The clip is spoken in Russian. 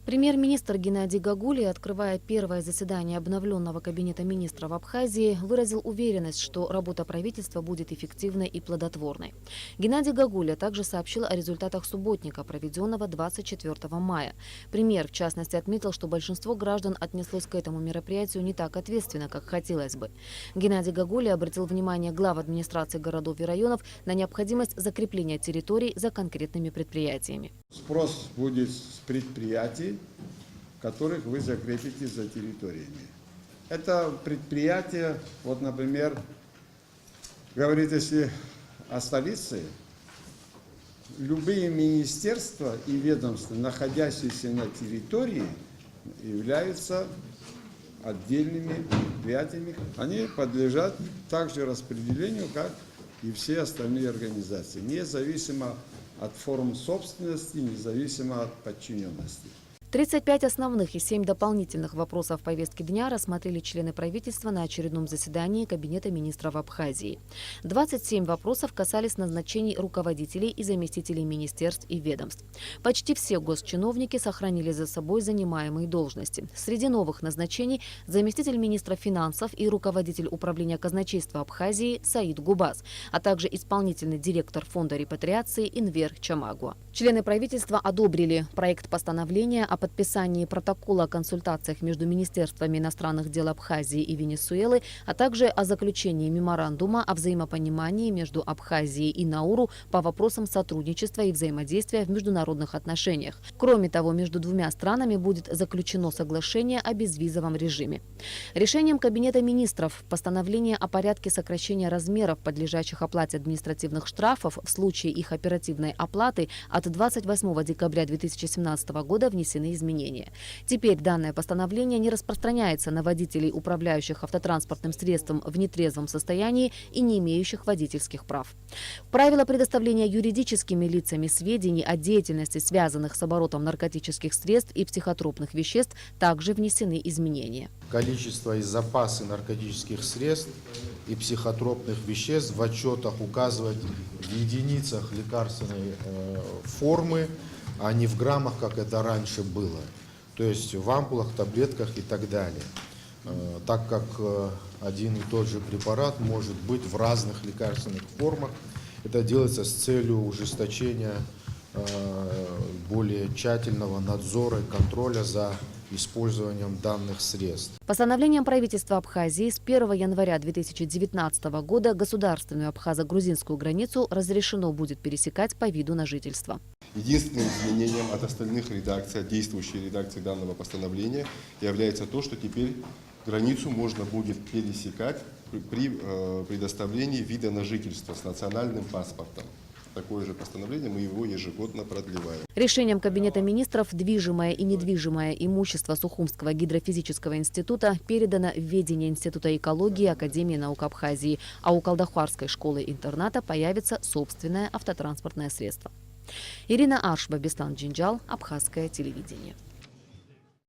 Премьер-министр Геннадий Гагулий, открывая первое заседание обновленного кабинета министров Абхазии, выразил уверенность, что работа правительства будет эффективной и плодотворной. Геннадий Гагулий также сообщил о результатах субботника, проведенного 24 мая. Премьер, в частности, отметил, что большинство граждан отнеслось к этому мероприятию не так ответственно, как хотелось бы. Геннадий Гагулий обратил внимание глав администрации городов и районов на необходимость закрепления территорий за конкретными предприятиями. Спрос будет с предприятий, которых вы закрепите за территориями. Это предприятия, вот, например, говорит, если о столице, любые министерства и ведомства, находящиеся на территории, являются отдельными предприятиями. Они подлежат также распределению, как и все остальные организации, независимо от форм собственности, независимо от подчиненности. 35 основных и 7 дополнительных вопросов повестки дня рассмотрели члены правительства на очередном заседании Кабинета министров Абхазии. 27 вопросов касались назначений руководителей и заместителей министерств и ведомств. Почти все госчиновники сохранили за собой занимаемые должности. Среди новых назначений заместитель министра финансов и руководитель управления казначейства Абхазии Саид Губаз, а также исполнительный директор фонда репатриации Инвер Чамагуа. Члены правительства одобрили проект постановления о подписании протокола о консультациях между Министерствами иностранных дел Абхазии и Венесуэлы, а также о заключении меморандума о взаимопонимании между Абхазией и Науру по вопросам сотрудничества и взаимодействия в международных отношениях. Кроме того, между двумя странами будет заключено соглашение о безвизовом режиме. Решением Кабинета министров постановление о порядке сокращения размеров подлежащих оплате административных штрафов в случае их оперативной оплаты от 28 декабря 2017 года внесены изменения. Теперь данное постановление не распространяется на водителей, управляющих автотранспортным средством в нетрезвом состоянии и не имеющих водительских прав. В правила предоставления юридическими лицами сведений о деятельности, связанных с оборотом наркотических средств и психотропных веществ, также внесены изменения. Количество и запасы наркотических средств и психотропных веществ в отчетах указывать в единицах лекарственной формы, а не в граммах, как это раньше было. То есть в ампулах, таблетках и так далее. Так как один и тот же препарат может быть в разных лекарственных формах, это делается с целью ужесточения более тщательного надзора и контроля за использованием данных средств. Постановлением правительства Абхазии с 1 января 2019 года государственную абхазо-грузинскую границу разрешено будет пересекать по виду на жительство. Единственным изменением от остальных редакций, от действующей редакции данного постановления является то, что теперь границу можно будет пересекать при предоставлении вида на жительство с национальным паспортом. Такое же постановление, мы его ежегодно продлеваем. Решением Кабинета министров движимое и недвижимое имущество Сухумского гидрофизического института передано в ведение Института экологии Академии наук Абхазии, а у Калдахварской школы-интерната появится собственное автотранспортное средство. Ирина Аршба, Беслан Джинджал, Абхазское телевидение.